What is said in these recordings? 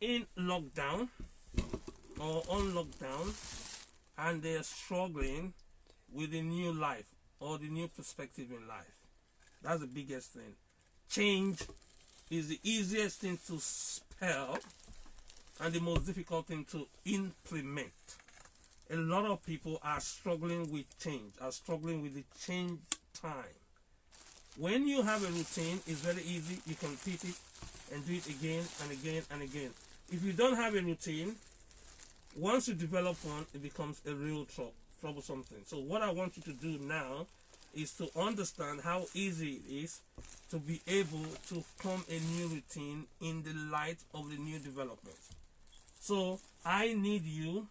in lockdown or on lockdown and they're struggling with the new life or the new perspective in life. That's the biggest thing. Change is the easiest thing to spell and the most difficult thing to implement. A lot of people are struggling with change, are struggling with the change time. When you have a routine, it's very easy. You can repeat it and do it again and again and again. If you don't have a routine, once you develop one, it becomes a real troublesome thing. So what I want you to do now is to understand how easy it is to be able to form a new routine in the light of the new development. So I need you,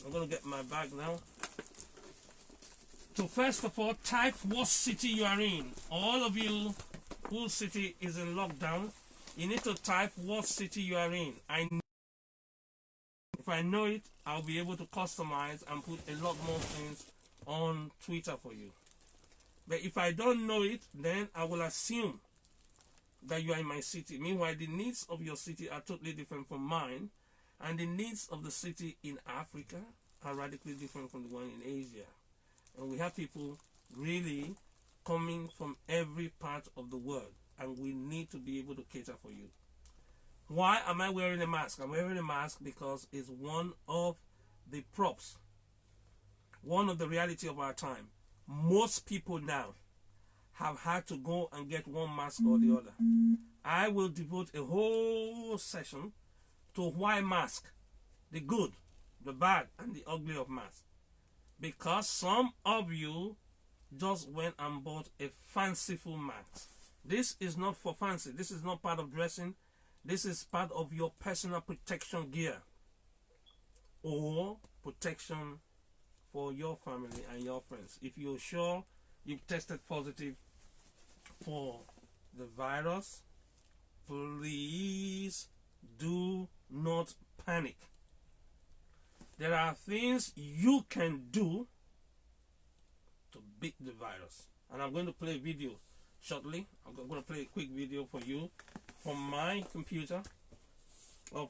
I'm going to get my bag now, to first of all type what city you are in. All of you whose city is in lockdown, you need to type what city you are in. If I know it, I'll be able to customize and put a lot more things on Twitter for you. But if I don't know it, then I will assume that you are in my city. Meanwhile, the needs of your city are totally different from mine, and the needs of the city in Africa are radically different from the one in Asia. And we have people really coming from every part of the world, and we need to be able to cater for you. Why am I wearing a mask? I'm wearing a mask because it's one of the props, one of the reality of our time. Most people now have had to go and get one mask or the other. I will devote a whole session to why mask, the good, the bad, and the ugly of mask. Because some of you just went and bought a fanciful mask. This is not for fancy. This is not part of dressing. This is part of your personal protection gear or protection for your family and your friends. If you're sure you've tested positive for the virus, please do not panic. There are things you can do to beat the virus. And I'm going to play a video shortly. I'm going to play a quick video for you from my computer of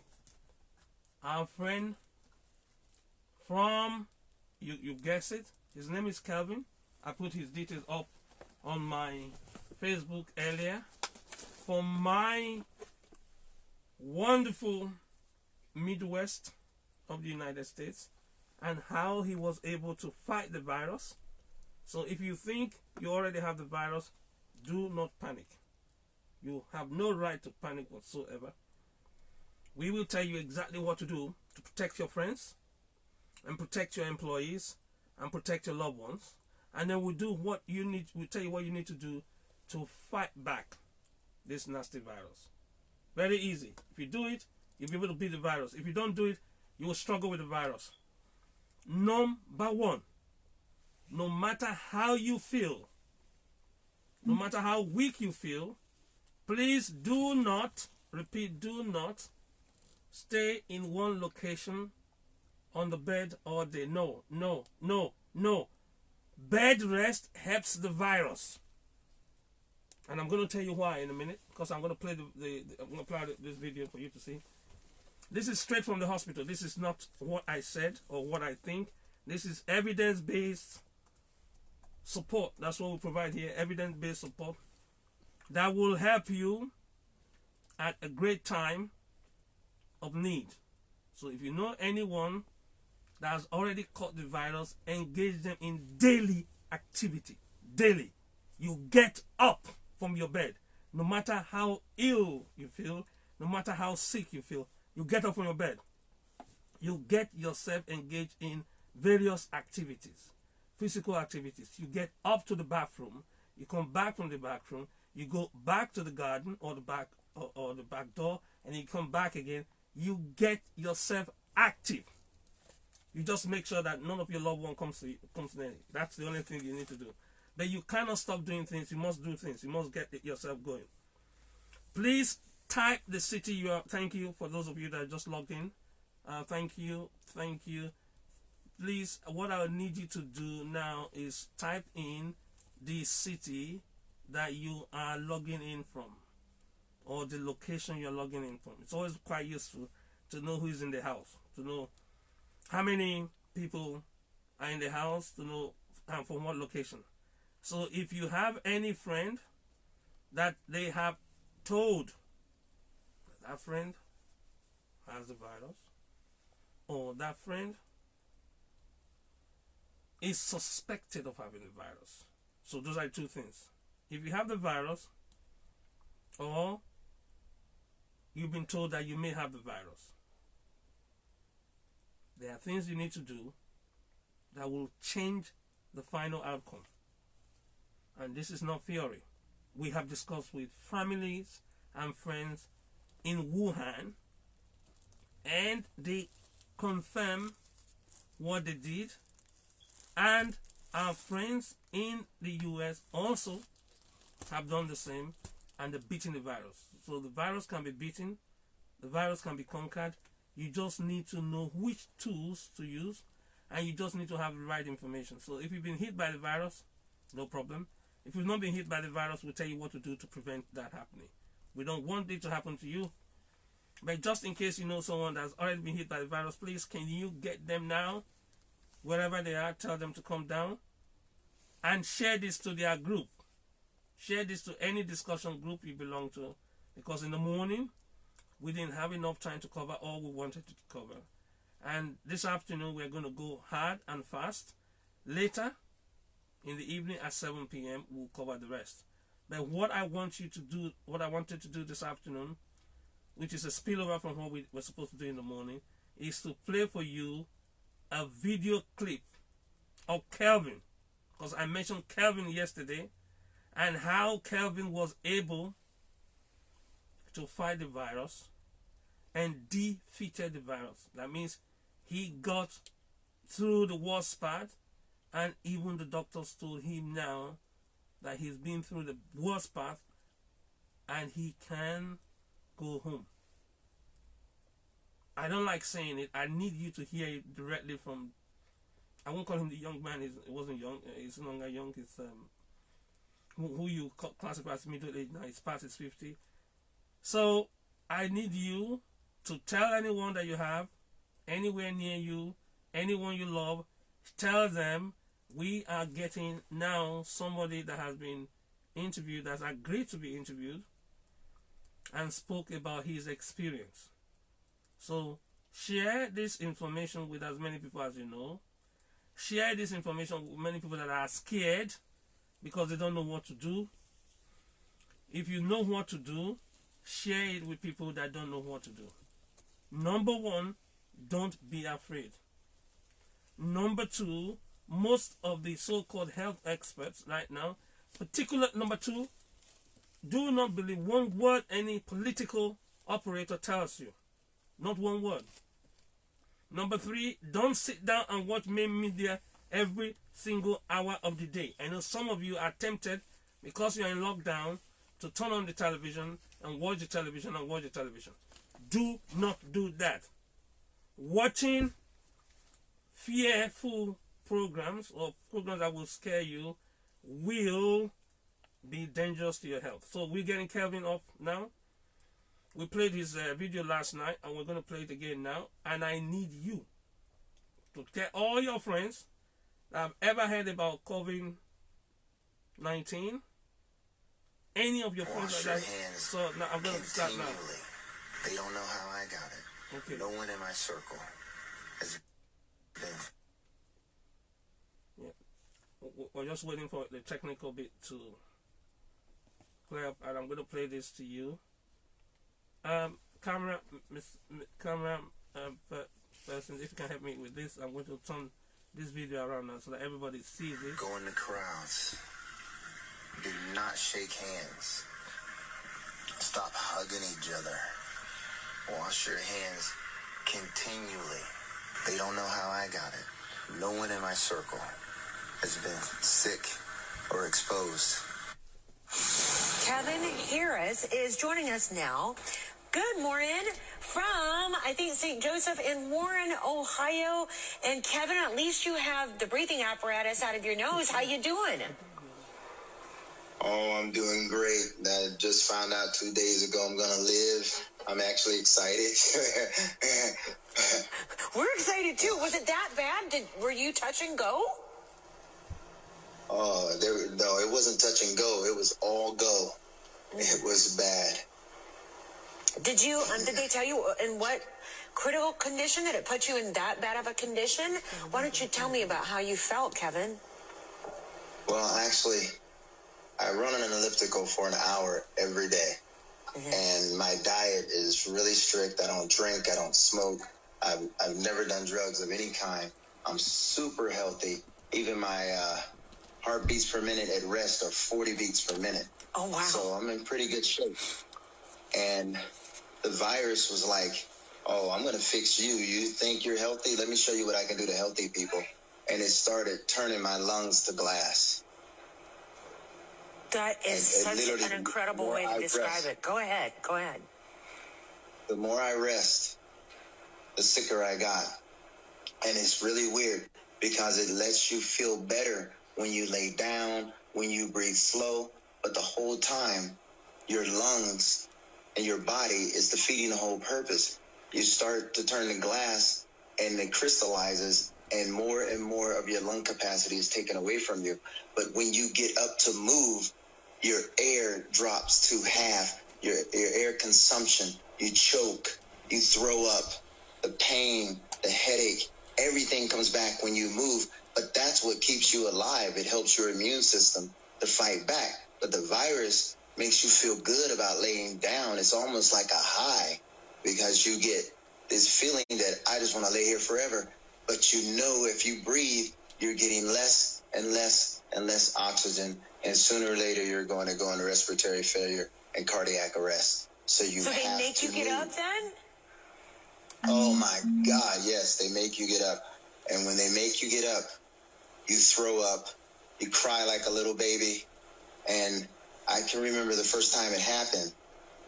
our friend from, you guess it, his name is Kelvin. I put his details up on my Facebook earlier. From my wonderful Midwest of the United States, and how he was able to fight the virus. So if you think you already have the virus, do not panic. You have no right to panic whatsoever. We will tell you exactly what to do to protect your friends and protect your employees and protect your loved ones, and then we'll do what you need. We'll tell you what you need to do to fight back this nasty virus. Very easy. If you do it, you'll be able to beat the virus. If you don't do it, you will struggle with the virus. Number one, no matter how you feel, no matter how weak you feel, please do not, repeat, do not stay in one location on the bed all day. No, no, no, no. Bed rest helps the virus. And I'm going to tell you why in a minute, because I'm going to play I'm going to play this video for you to see. This is straight from the hospital. This is not what I said or what I think. This is evidence-based support. That's what we provide here, evidence-based support that will help you at a great time of need. So if you know anyone that has already caught the virus, engage them in daily activity. Daily. You get up from your bed. No matter how ill you feel, no matter how sick you feel, you get up from your bed. You get yourself engaged in various activities, physical activities. You get up to the bathroom. You come back from the bathroom. You go back to the garden or the back or the back door, and you come back again. You get yourself active. You just make sure that none of your loved one comes near you. That's the only thing you need to do. But you cannot stop doing things. You must do things. You must get yourself going. Please type the city you are. Thank you for those of you that just logged in. Thank you. Please, what I need you to do now is type in the city that you are logging in from, or the location you're logging in from. It's always quite useful to know who is in the house, to know how many people are in the house, to know from what location. So if you have any friend that they have told that friend has the virus, or that friend is suspected of having the virus. So those are two things. If you have the virus, or you've been told that you may have the virus, there are things you need to do that will change the final outcome. And this is not theory. We have discussed with families and friends in Wuhan, and they confirm what they did. And our friends in the US also have done the same, and they're beating the virus. So the virus can be beaten, the virus can be conquered. You just need to know which tools to use, and you just need to have the right information. So if you've been hit by the virus, no problem. If you've not been hit by the virus, we'll tell you what to do to prevent that happening. We don't want it to happen to you, but just in case you know someone that's already been hit by the virus, please, can you get them now, wherever they are, tell them to come down, and share this to their group. Share this to any discussion group you belong to, because in the morning, we didn't have enough time to cover all we wanted to cover. And this afternoon, we're going to go hard and fast. Later, in the evening at 7 p.m., we'll cover the rest. But what I want you to do, what I wanted to do this afternoon, which is a spillover from what we were supposed to do in the morning, is to play for you a video clip of Kelvin. Because I mentioned Kelvin yesterday, and how Kelvin was able to fight the virus and defeated the virus. That means he got through the worst part, and even the doctors told him now that he's been through the worst part and he can go home. I don't like saying it. I need you to hear it directly from, I won't call him the young man. He wasn't young. He's no longer young. He's who you classify as middle age now. He's past his 50. So I need you to tell anyone that you have, anywhere near you, anyone you love, tell them we are getting now somebody that has been interviewed, that's agreed to be interviewed, and spoke about his experience. So share this information with as many people as you know. Share this information with many people that are scared because they don't know what to do. If you know what to do, share it with people that don't know what to do. Number one, don't be afraid. Number two, most of the so-called health experts right now, particular number two, do not believe one word any political operator tells you. Not one word. Number three, don't sit down and watch main media every single hour of the day. I know some of you are tempted, because you're in lockdown, to turn on the television and watch the television and watch the television. Do not do that. Watching fearful programs or programs that will scare you will be dangerous to your health. So we're getting Kelvin up now. We played his video last night, and we're going to play it again now. And I need you to tell all your friends that have ever heard about COVID-19, any of your friends like that. So now I'm going to start now. They don't know how I got it. Okay. No one in my circle has been. Yeah. We're just waiting for the technical bit to clear up, and I'm going to play this to you. Camera person, if you can help me with this, I'm going to turn this video around now so that everybody sees it. Go in the crowds. Do not shake hands. Stop hugging each other. Wash your hands continually. They don't know how I got it. No one in my circle has been sick or exposed. Kevin Harris is joining us now. Good morning from, I think, St. Joseph in Warren, Ohio. And Kevin, at least you have the breathing apparatus out of your nose. How you doing? Oh, I'm doing great. I just found out 2 days ago I'm going to live. I'm actually excited. We're excited too. Was it that bad? Were you touch and go? Oh, no, it wasn't touch and go. It was all go. It was bad. Did they tell you in what critical condition that it put you in that bad of a condition? Why don't you tell me about how you felt, Kevin? Well, actually, I run on an elliptical for an hour every day. And my diet is really strict. I don't drink. I don't smoke. I've never done drugs of any kind. I'm super healthy. Even my heartbeats per minute at rest are 40 beats per minute. Oh, wow. So I'm in pretty good shape. And the virus was like, oh, I'm going to fix you. You think you're healthy? Let me show you what I can do to healthy people. And it started turning my lungs to glass. That is such an incredible way to describe it. Go ahead. The more I rest, the sicker I got. And it's really weird because it lets you feel better when you lay down, when you breathe slow. But the whole time, your lungs and your body is defeating the whole purpose. You start to turn to glass and it crystallizes, and more of your lung capacity is taken away from you. But when you get up to move, your air drops to half, your air consumption, you choke, you throw up, the pain, the headache, everything comes back when you move. But that's what keeps you alive. It helps your immune system to fight back. But the virus makes you feel good about laying down. It's almost like a high because you get this feeling that I just want to lay here forever. But you know if you breathe, you're getting less and less and less oxygen. And sooner or later, you're going to go into respiratory failure and cardiac arrest. So they make you get up then? Oh, my God, yes. They make you get up. And when they make you get up, you throw up. You cry like a little baby. And I can remember the first time it happened.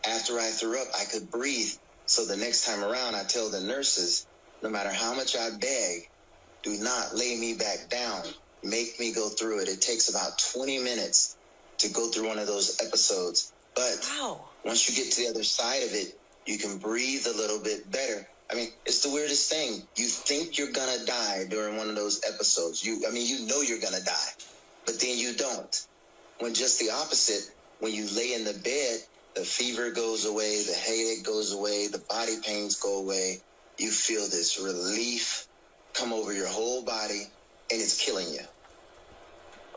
After I threw up, I could breathe. So the next time around, I tell the nurses, no matter how much I beg, do not lay me back down. Make me go through it. It takes about 20 minutes to go through one of those episodes. But once you get to the other side of it, you can breathe a little bit better. I mean, it's the weirdest thing. You think you're going to die during one of those episodes. You know you're going to die, but then you don't. When just the opposite, when you lay in the bed, the fever goes away, the headache goes away, the body pains go away. You feel this relief come over your whole body, and it's killing you.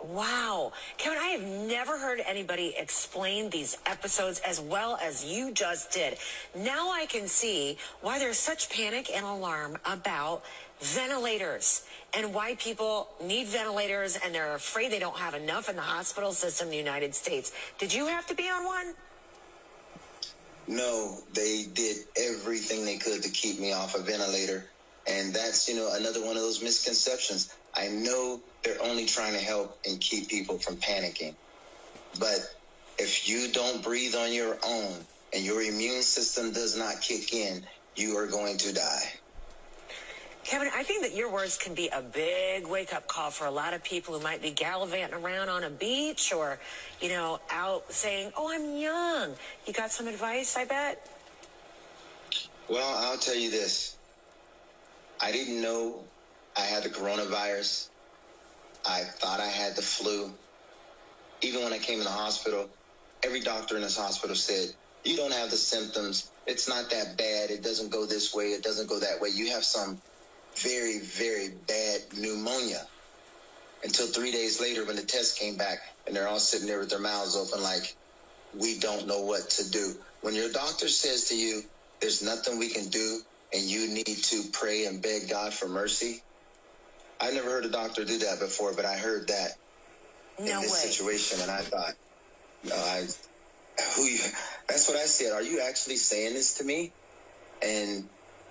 Wow. Kevin, I have never heard anybody explain these episodes as well as you just did. Now I can see why there's such panic and alarm about ventilators and why people need ventilators and they're afraid they don't have enough in the hospital system in the United States. Did you have to be on one? No, they did everything they could to keep me off a ventilator. And that's, another one of those misconceptions. I know they're only trying to help and keep people from panicking. But if you don't breathe on your own and your immune system does not kick in, you are going to die. Kevin, I think that your words can be a big wake-up call for a lot of people who might be gallivanting around on a beach or, out saying, oh, I'm young. You got some advice, I bet? Well, I'll tell you this. I didn't know I had the coronavirus. I thought I had the flu. Even when I came in the hospital, every doctor in this hospital said, you don't have the symptoms. It's not that bad. It doesn't go this way. It doesn't go that way. You have some very, very bad pneumonia. Until 3 days later when the test came back and they're all sitting there with their mouths open like, we don't know what to do. When your doctor says to you, there's nothing we can do and you need to pray and beg God for mercy. I never heard a doctor do that before, but I heard that in this situation, and I thought, that's what I said. Are you actually saying this to me? And,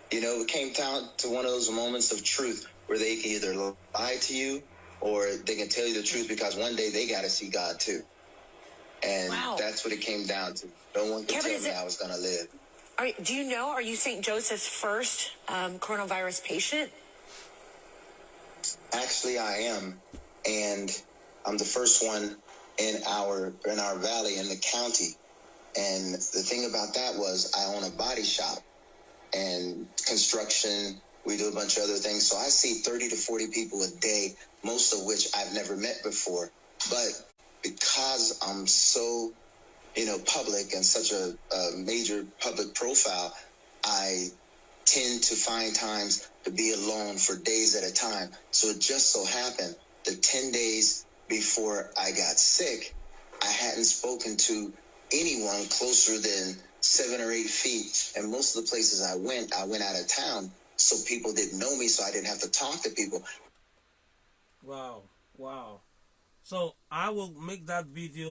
it came down to one of those moments of truth where they can either lie to you or they can tell you the truth because one day they got to see God too. And that's what it came down to. No one could tell me I was going to live. Are you St. Joseph's first coronavirus patient? Actually, I am. And I'm the first one in our valley in the county. And the thing about that was I own a body shop and construction. We do a bunch of other things. So I see 30 to 40 people a day, most of which I've never met before. But because I'm so, public and such a major public profile, I tend to find times to be alone for days at a time. So it just so happened that 10 days before I got sick, I hadn't spoken to anyone closer than 7 or 8 feet. And most of the places I went out of town, so people didn't know me, so I didn't have to talk to people. Wow. So I will make that video,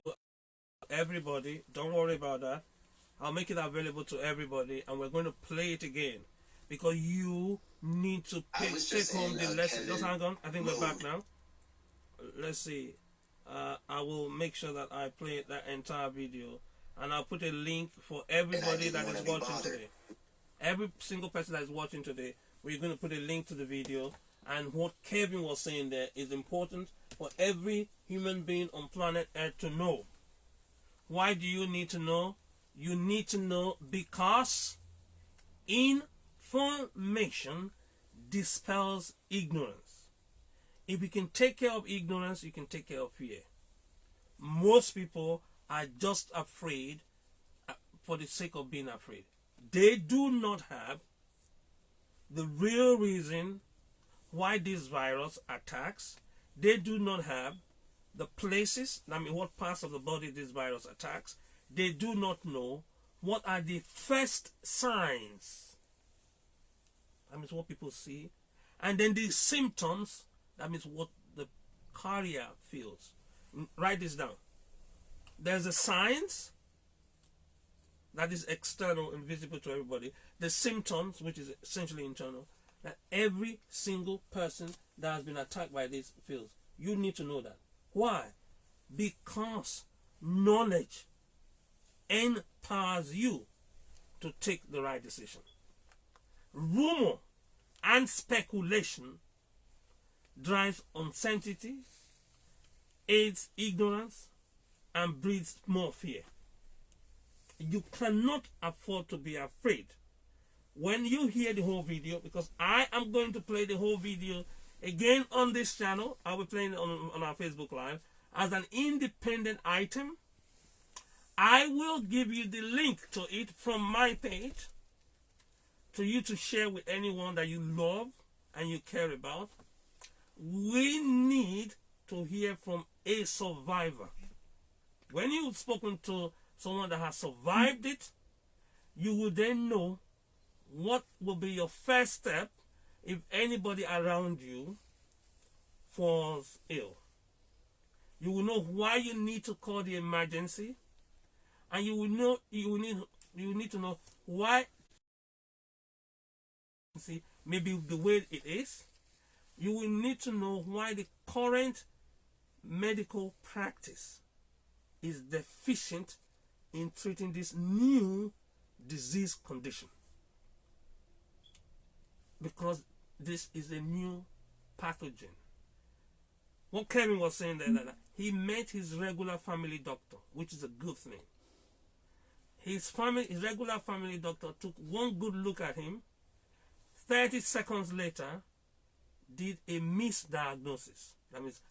everybody, don't worry about that. I'll make it available to everybody, and we're going to play it again because you need to take home the lesson. Just hang on, I think we're back now. Let's see. I will make sure that I play that entire video, and I'll put a link for everybody that is watching today. Every single person that is watching today, we're going to put a link to the video. And what Kevin was saying there is important for every human being on planet Earth to know. Why do you need to know? You need to know because information dispels ignorance. If you can take care of ignorance, you can take care of fear. Most people are just afraid for the sake of being afraid. They do not have the real reason why this virus attacks. They do not have the places, what parts of the body this virus attacks. They do not know what are the first signs. That means what people see. And then the symptoms, that means what the carrier feels. Write this down. There's the signs, that is external and visible to everybody. The symptoms, which is essentially internal, that every single person that has been attacked by this feels. You need to know that. Why? Because knowledge empowers you to take the right decision. Rumor and speculation drives uncertainty, aids ignorance, and breeds more fear. You cannot afford to be afraid. When you hear the whole video, because I am going to play the whole video again on this channel, I'll be playing it on our Facebook Live as an independent item. I will give you the link to it from my page to you to share with anyone that you love and you care about. We need to hear from a survivor. When you've spoken to someone that has survived it, you will then know what will be your first step if anybody around you falls ill. You will know why you need to call the emergency, and you will need to know why maybe the way it is. You will need to know why the current medical practice is deficient in treating this new disease condition. Because this is a new pathogen. What Kevin was saying there, that he met his regular family doctor, which is a good thing. His regular family doctor took one good look at him. 30 seconds later, did a misdiagnosis. That means,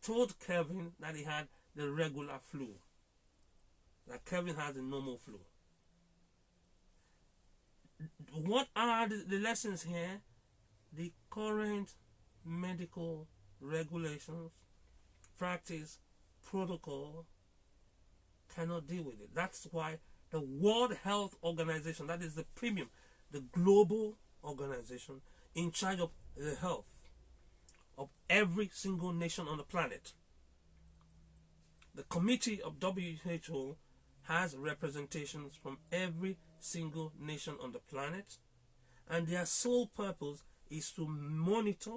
told Kevin that he had the regular flu. That Kevin has the normal flu. What are the lessons here? The current medical regulations, practice, protocol cannot deal with it. That's why the World Health Organization, that is the premium, the global organization in charge of the health of every single nation on the planet. The committee of WHO has representations from every single nation on the planet, and their sole purpose is to monitor,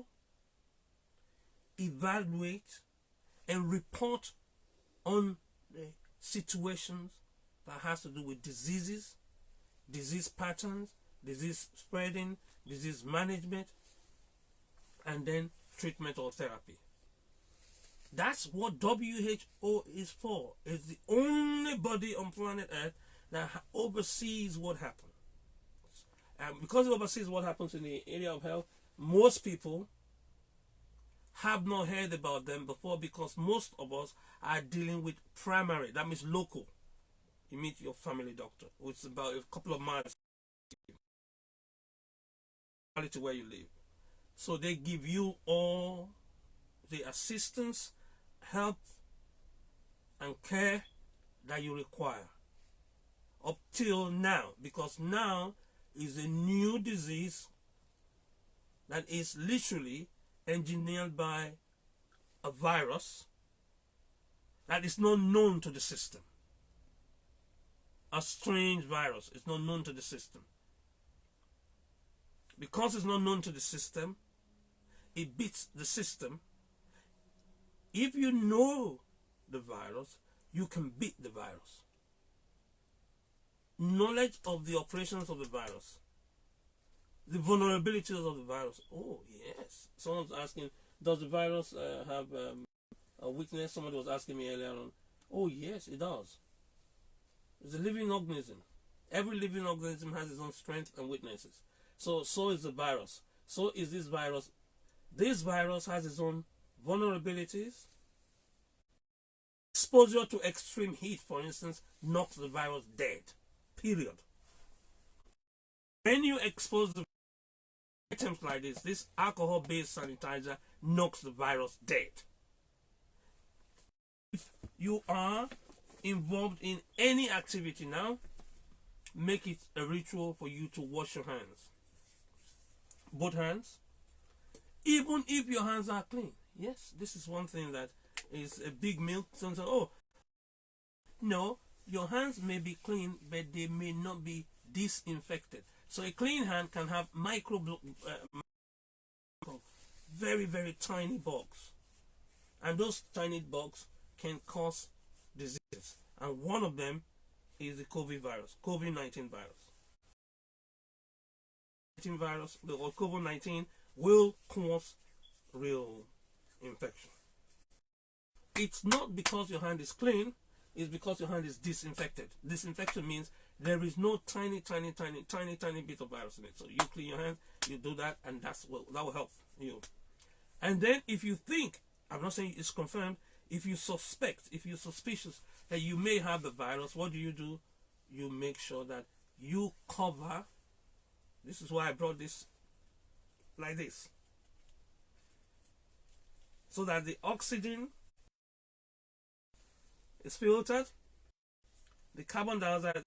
evaluate, and report on the situations that has to do with diseases, disease patterns, disease spreading, disease management, and then treatment or therapy. That's what WHO is for. It's the only body on planet Earth that oversees what happens. And because it oversees what happens in the area of health, most people have not heard about them before, because most of us are dealing with primary, that means local. You meet your family doctor, which is about a couple of miles to where you live. So they give you all the assistance, help, and care that you require up till now, because now is a new disease that is literally engineered by a virus that is not known to the system. A strange virus is not known to the system. Because it's not known to the system, it beats the system. If you know the virus, you can beat the virus. Knowledge of the operations of the virus, the vulnerabilities of the virus. Oh, yes. Someone's asking, does the virus have a weakness? Somebody was asking me earlier on. Oh, yes, it does. It's a living organism. Every living organism has its own strengths and weaknesses. So is the virus. So is this virus. This virus has its own vulnerabilities. Exposure to extreme heat, for instance, knocks the virus dead. Period. When you expose the items like this alcohol-based sanitizer knocks the virus dead. If you are involved in any activity now, make it a ritual for you to wash your hands. Both hands. Even if your hands are clean. Yes, this is one thing that is a big myth. Someone says, oh, no, your hands may be clean, but they may not be disinfected. So a clean hand can have very, very tiny bugs. And those tiny bugs can cause diseases. And one of them is the COVID-19 virus. Or COVID-19 will cause real infection. It's not because your hand is clean, it's because your hand is disinfected. Disinfection means there is no tiny bit of virus in it. So you clean your hands, you do that, and that will help you. And then if you think, I'm not saying it's confirmed, if you suspect, if you're suspicious that you may have the virus, what do? You make sure that you cover. This is why I brought this like this. So that the oxygen is filtered, the carbon dioxide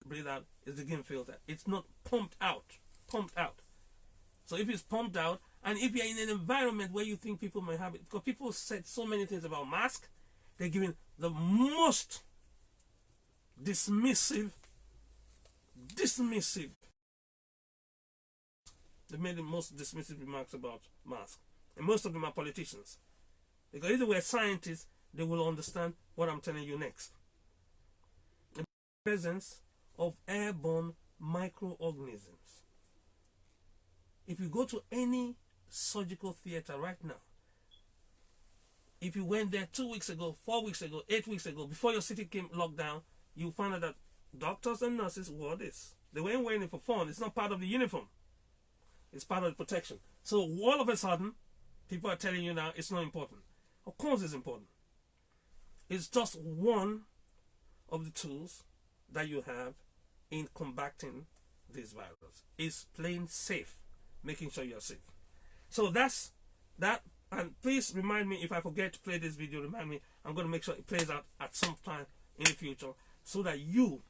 breathed out is again filtered. It's not pumped out. So if it's pumped out, and if you're in an environment where you think people may have it, because people said so many things about masks, they're giving the most dismissive. They made the most dismissive remarks about masks. And most of them are politicians. Because if they were scientists, they will understand what I'm telling you next. The presence of airborne microorganisms. If you go to any surgical theater right now, if you went there 2 weeks ago, 4 weeks ago, 8 weeks ago, before your city came locked down, you found out that doctors and nurses wore this. They weren't wearing it for fun. It's not part of the uniform. It's part of the protection. So all of a sudden, people are telling you now it's not important. Of course it's important. It's just one of the tools that you have in combating this virus. It's plain safe, making sure you're safe. So that's that. And please remind me, if I forget to play this video, remind me. I'm going to make sure it plays out at some time in the future, so that you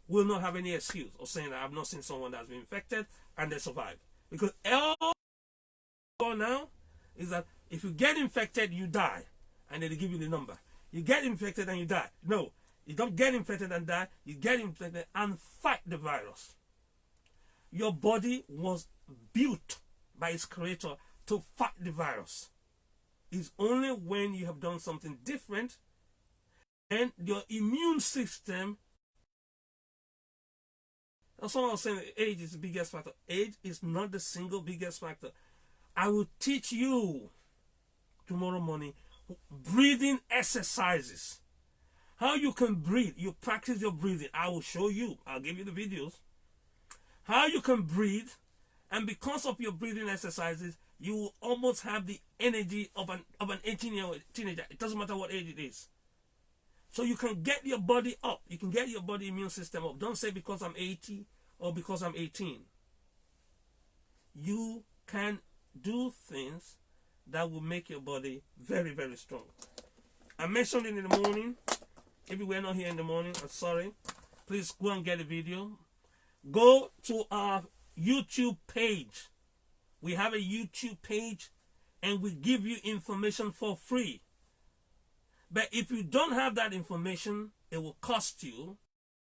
will not have any excuse of saying that I've not seen someone that's been infected and they survived. Because all now is that if you get infected, you die. And then they give you the number. You get infected and you die. No, you don't get infected and die. You get infected and fight the virus. Your body was built by its creator to fight the virus. It's only when you have done something different and your immune system. Someone was saying that age is the biggest factor. Age is not the single biggest factor. I will teach you tomorrow morning breathing exercises. How you can breathe. You practice your breathing. I will show you. I'll give you the videos. How you can breathe, and because of your breathing exercises, you will almost have the energy of an 18-year-old teenager. It doesn't matter what age it is. So you can get your body up. You can get your body immune system up. Don't say because I'm 80 or because I'm 18. You can do things that will make your body very, very strong. I mentioned it in the morning. If you were not here in the morning, I'm sorry. Please go and get a video. Go to our YouTube page. We have a YouTube page and we give you information for free. But if you don't have that information, it will cost you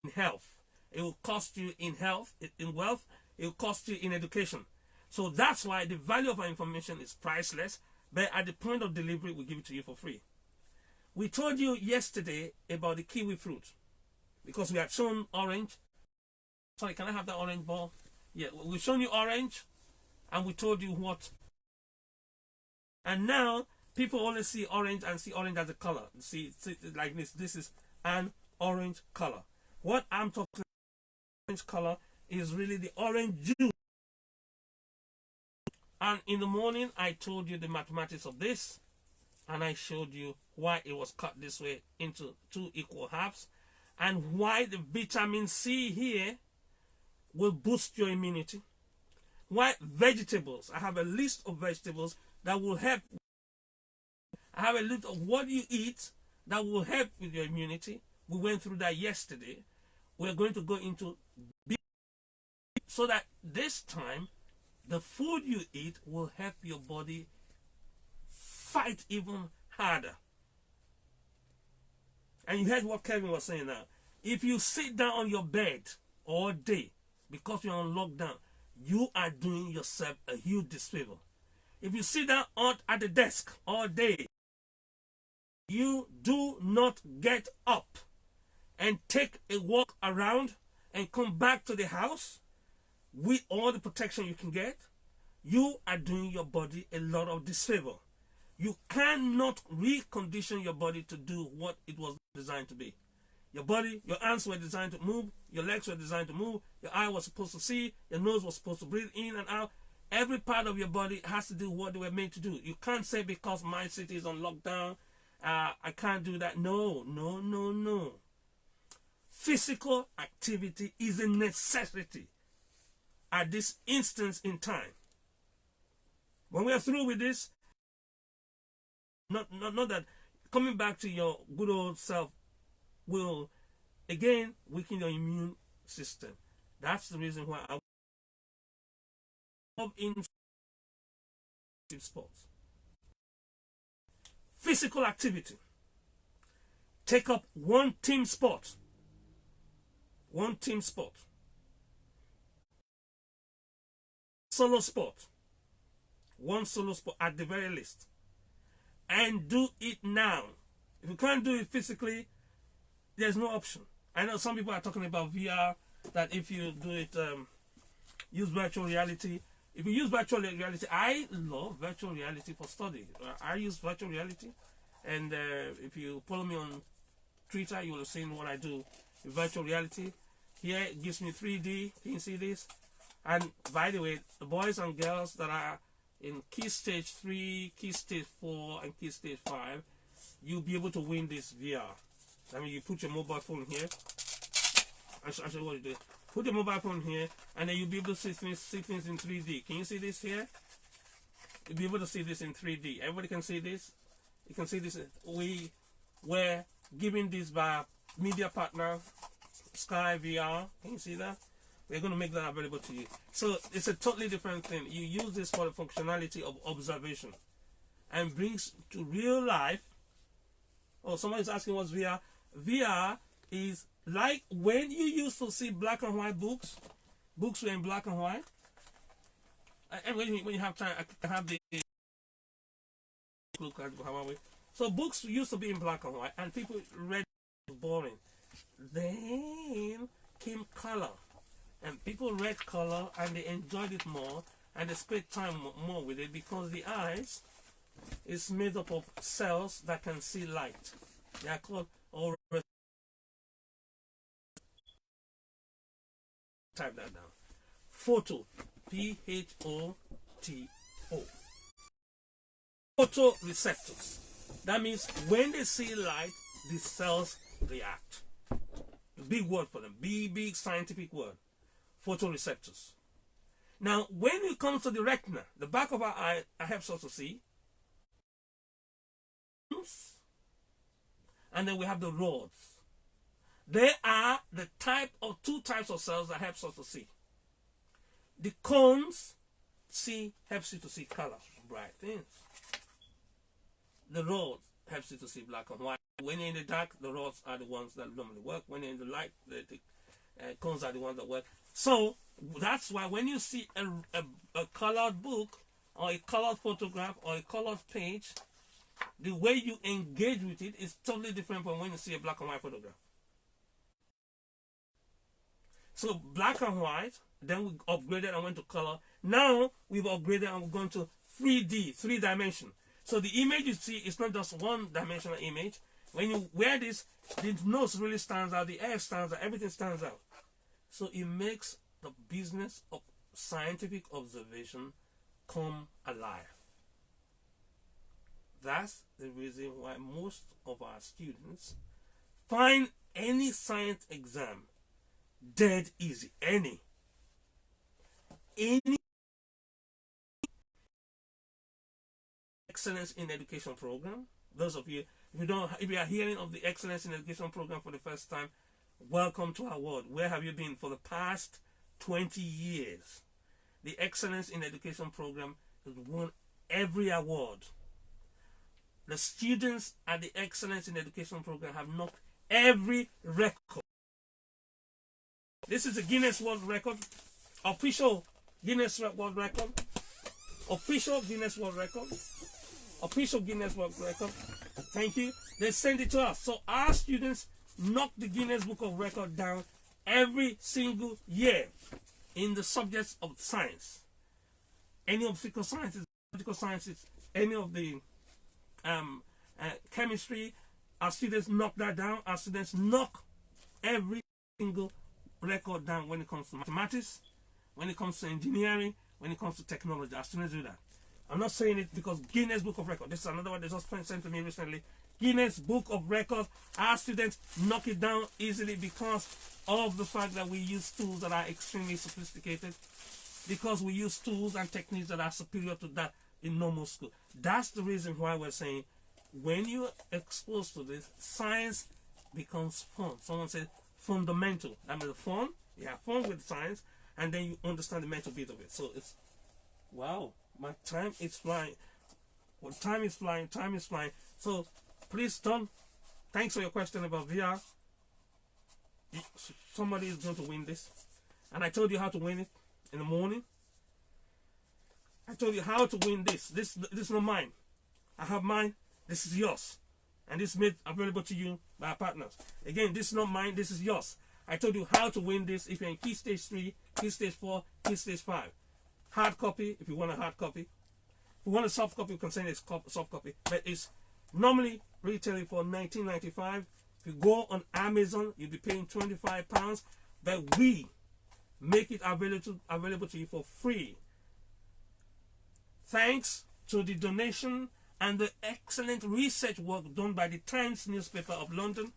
in health. It will cost you in health, in wealth. It will cost you in education. So that's why the value of our information is priceless. But at the point of delivery, we give it to you for free. We told you yesterday about the kiwi fruit because we had shown orange. Sorry, can I have that orange ball? Yeah, we've shown you orange and we told you what. And now people only see orange and see orange as a color. See like this. This is an orange color. What I'm talking about, orange color, is really the orange juice. And in the morning, I told you the mathematics of this. And I showed you why it was cut this way into 2 equal halves. And why the vitamin C here will boost your immunity. Why vegetables. I have a list of vegetables that will help. I have a list of what you eat that will help with your immunity. We went through that yesterday. We're going to go into so that this time the food you eat will help your body fight even harder. And you heard what Kevin was saying now. If you sit down on your bed all day because you're on lockdown, you are doing yourself a huge disfavor. If you sit down at the desk all day, you do not get up and take a walk around and come back to the house with all the protection you can get, you are doing your body a lot of disfavor. You cannot recondition your body to do what it was designed to be. Your body, your arms were designed to move, your legs were designed to move, your eye was supposed to see, your nose was supposed to breathe in and out. Every part of your body has to do what they were made to do. You can't say because my city is on lockdown, I can't do that. No, no, no, no. Physical activity is a necessity at this instance in time. When we are through with this, not that coming back to your good old self will again weaken your immune system. That's the reason why I love in sports. Physical activity. Take up one team sport. One team sport. Solo sport. One solo sport at the very least. And do it now. If you can't do it physically, there's no option. I know some people are talking about VR, that if you do it, use virtual reality. If you use virtual reality, I love virtual reality for study. I use virtual reality. And if you follow me on Twitter, you will have seen what I do with virtual reality. Here it gives me 3D. Can you see this? And by the way, the boys and girls that are in key stage 3, key stage 4, and key stage 5, you'll be able to win this VR. I mean, you put your mobile phone here. I'll show you what you do. Put your mobile phone here, and then you'll be able to see things in 3D. Can you see this here? You'll be able to see this in 3D. Everybody can see this? You can see this. We were given this by media partner, Sky VR. Can you see that? We're going to make that available to you. So it's a totally different thing. You use this for the functionality of observation and brings to real life. Oh, someone is asking what's VR. VR is like when you used to see black and white books. Books were in black and white. And when you have time, I can have the look at Hawaii. So books used to be in black and white, and people read boring. Then came color. And people read color and they enjoyed it more and they spent time more with it because the eyes is made up of cells that can see light. They are called, or type that down. Photo, Photo. Photoreceptors. That means when they see light, the cells react. The big word for them, big scientific word. Photoreceptors. Now, when it comes to the retina, the back of our eye helps us to see. And then we have the rods. They are the two types of cells that helps us to see. The cones helps you to see color, bright things. The rods helps you to see black and white. When you're in the dark, the rods are the ones that normally work. When you're in the light, the cones are the ones that work. So that's why when you see a colored book or a colored photograph or a colored page, the way you engage with it is totally different from when you see a black and white photograph. So black and white, then we upgraded and went to color. Now we've upgraded and we're going to 3D, 3-dimension. So the image you see is not just one-dimensional image. When you wear this, the nose really stands out, the air stands out, everything stands out. So it makes the business of scientific observation come alive. That's the reason why most of our students find any science exam dead easy. Any Excellence in Education program. Those of you, if you are hearing of the Excellence in Education program for the first time, welcome to our world. Where have you been for the past 20 years? The Excellence in Education program has won every award. The students at the Excellence in Education program have knocked every record. This is the Guinness World Record, official Guinness World Record, official Guinness World Record, official Guinness World Record. Thank you. They send it to us. So our students knock the Guinness Book of Record down every single year in the subjects of science. Any of physical sciences, political sciences, any of the chemistry, our students knock that down. Our students knock every single record down when it comes to mathematics, when it comes to engineering, when it comes to technology. Our students do that. I'm not saying it because Guinness Book of Record. This is another one they just sent to me recently. Guinness Book of Records. Our students knock it down easily because of the fact that we use tools that are extremely sophisticated, because we use tools and techniques that are superior to that in normal school. That's the reason why we're saying when you're exposed to this, science becomes fun. Someone said fundamental. That means fun. You have fun with science, and then you understand the mental bit of it. So it's, wow, my time is flying. Well, time is flying. Time is flying. So please don't. Thanks for your question about VR. Somebody is going to win this, and I told you how to win it in the morning. I told you how to win this. This is not mine. I have mine. This is yours. And this is made available to you by our partners. Again, this is not mine. This is yours. I told you how to win this if you're in Key Stage 3, Key Stage 4, Key Stage 5. Hard copy, if you want a hard copy. If you want a soft copy, you can send a soft copy. But it's normally retailing for $19.95. If you go on Amazon, you'll be paying £25. But we make it available to you for free. Thanks to the donation and the excellent research work done by the Times newspaper of London.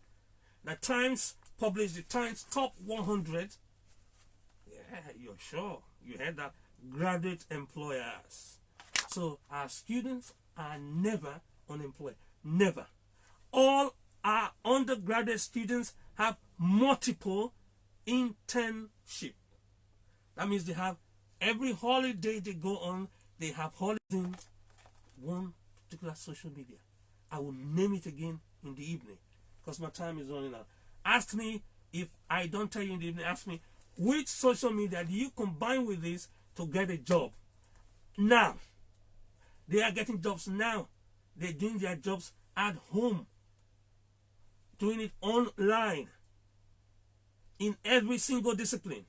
The Times published the Times Top 100. Yeah, you're sure. You heard that. Graduate employers. So our students are never unemployed. Never. All our undergraduate students have multiple internship. That means they have every holiday they go on, they have holidays in one particular social media. I will name it again in the evening because my time is running out. Ask me, if I don't tell you in the evening, ask me which social media do you combine with this to get a job. Now, they are getting jobs now. They're doing their jobs at home, doing it online in every single discipline,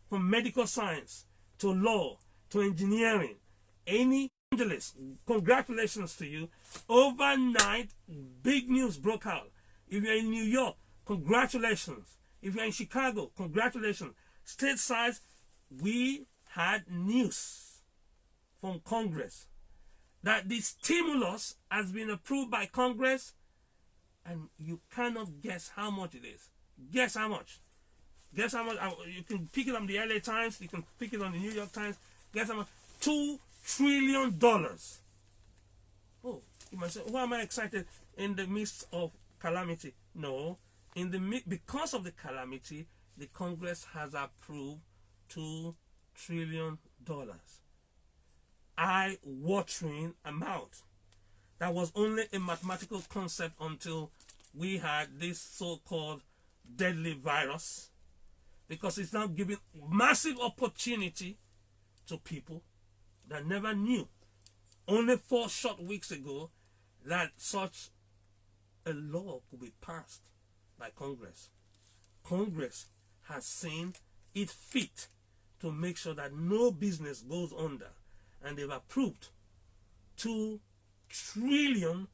from medical science to law to engineering. Any Angeles, congratulations to you. Overnight, big news broke out. If you're in New York, congratulations. If you're in Chicago, congratulations. Stateside, we had news from Congress that the stimulus has been approved by Congress, and you cannot guess how much it is. Guess how much. Guess how much. You can pick it on the LA Times. You can pick it on the New York Times. Guess how much. $2 trillion. Oh, you might say, why am I excited in the midst of calamity? No, because of the calamity, the Congress has approved $2 trillion. Eye-watering amount. That was only a mathematical concept until we had this so-called deadly virus, because it's now giving massive opportunity to people that never knew only 4 short weeks ago that such a law could be passed by Congress. Congress has seen it fit to make sure that no business goes under, and they've approved $2 trillion.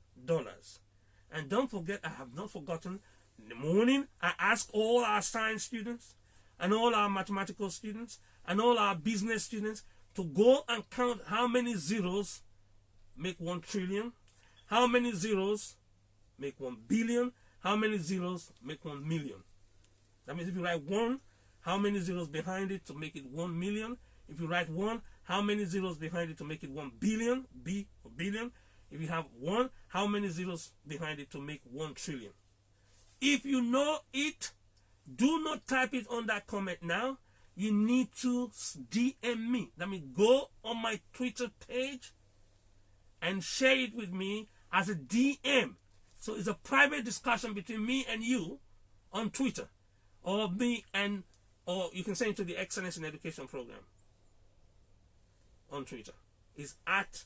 And don't forget, I have not forgotten, in the morning I asked all our science students and all our mathematical students and all our business students to go and count how many zeros make 1 trillion, how many zeros make 1 billion, how many zeros make 1 million. That means if you write 1, how many zeros behind it to make it 1 million? If you write 1, how many zeros behind it to make it 1 billion? B for billion. If you have 1, how many zeros behind it to make 1 trillion? If you know it, do not type it on that comment now. You need to DM me. Let me go on my Twitter page and share it with me as a DM. So it's a private discussion between me and you on Twitter, or you can send it to the Excellence in Education program on Twitter. It's at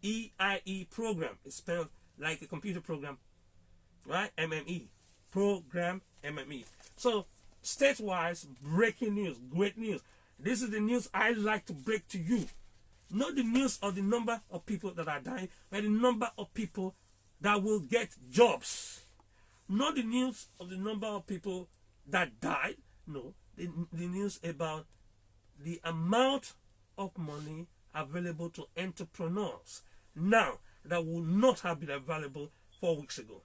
EIE program. It's spelled like a computer program, right? MME program, MME. So state-wise, breaking news, great news. This is the news I like to break to you. Not the news of the number of people that are dying, but the number of people that will get jobs. Not the news of the number of people that died. No, the news about the amount of money available to entrepreneurs now that would not have been available 4 weeks ago.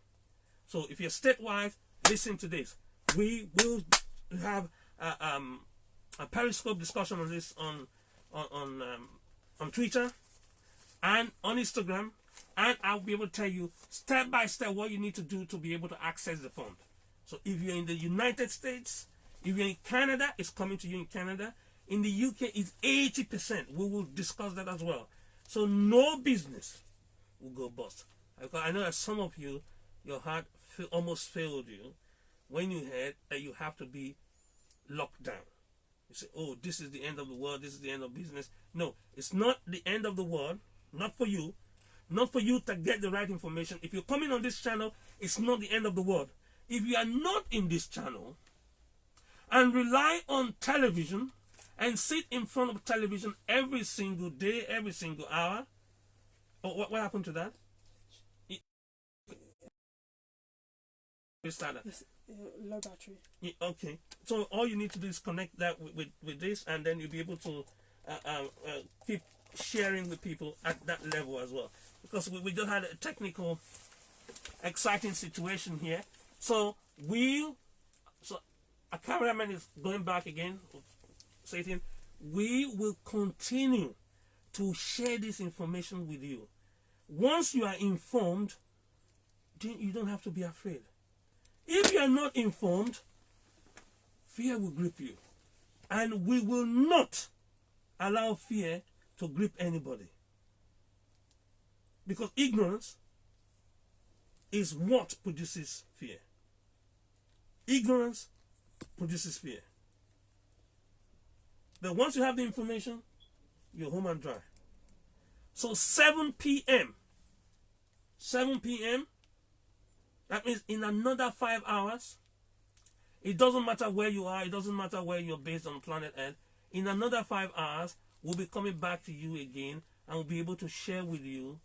So if you're statewide, listen to this. We will have a Periscope discussion on this on Twitter and on Instagram, and I'll be able to tell you step by step what you need to do to be able to access the fund. So if you're in the United States, if you're in Canada, it's coming to you in Canada. In the UK, it's 80%. We will discuss that as well. So no business will go bust. I know that some of you, your heart almost failed you when you heard that you have to be locked down. You say, oh, this is the end of the world, this is the end of business. No, it's not the end of the world, not for you. Not for you to get the right information. If you're coming on this channel, it's not the end of the world. If you are not in this channel and rely on television and sit in front of television every single day, every single hour, oh, what happened to that? Low battery. Okay, so all you need to do is connect that with this, and then you'll be able to keep sharing with people at that level as well. Because we just had a technical, exciting situation here. So a cameraman is going back again, Satan. We will continue to share this information with you. Once you are informed, then you don't have to be afraid. If you are not informed, fear will grip you. And we will not allow fear to grip anybody. Because ignorance is what produces fear. Ignorance produces fear. But once you have the information, you're home and dry. So 7 p.m., that means in another 5 hours, it doesn't matter where you are, it doesn't matter where you're based on planet Earth, in another 5 hours, we'll be coming back to you again and will be able to share with you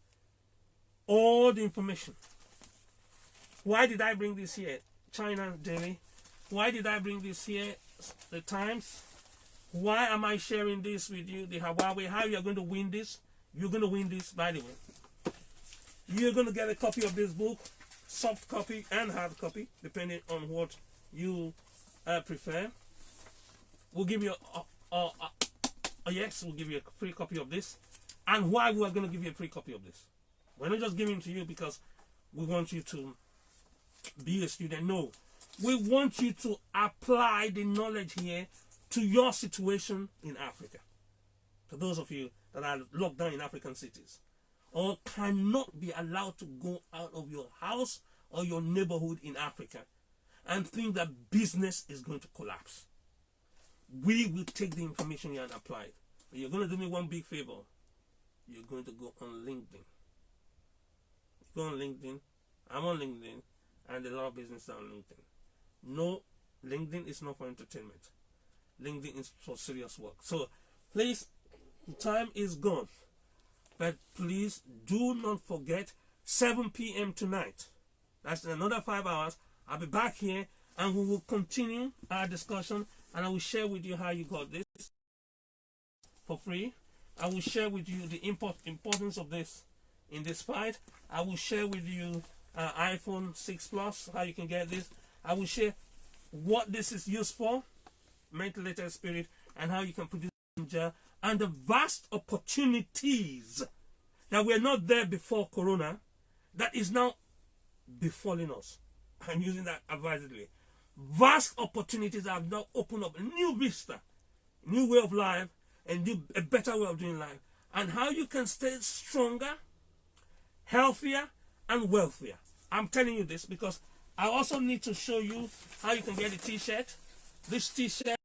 all the information. Why did I bring this here? China Daily. Why did I bring this here? The Times. Why am I sharing this with you? The Huawei. How you are going to win this? You're going to win this, by the way. You're going to get a copy of this book, soft copy and hard copy, depending on what you prefer. We'll give you yes, we'll give you a free copy of this. And why we are going to give you a free copy of this? We're not just giving it to you because we want you to be a student. No, we want you to apply the knowledge here to your situation in Africa. For those of you that are locked down in African cities or cannot be allowed to go out of your house or your neighborhood in Africa and think that business is going to collapse. We will take the information here and apply it. But you're going to do me one big favor. You're going to go on LinkedIn. Go on LinkedIn. I'm on LinkedIn. And a lot of businesses are on LinkedIn. No, LinkedIn is not for entertainment. LinkedIn is for serious work. So, please, the time is gone. But please do not forget 7 p.m. tonight. That's another 5 hours. I'll be back here and we will continue our discussion and I will share with you how you got this for free. I will share with you the importance of this in this fight. I will share with you iPhone 6 Plus, how you can get this. I will share what this is used for, mental spirit, and how you can produce danger, and the vast opportunities that were not there before Corona that is now befalling us. I'm using that advisedly. Vast opportunities have now opened up a new vista, new way of life, and a better way of doing life, and how you can stay stronger, healthier, and wealthier. I'm telling you this because I also need to show you how you can get a t-shirt. This t-shirt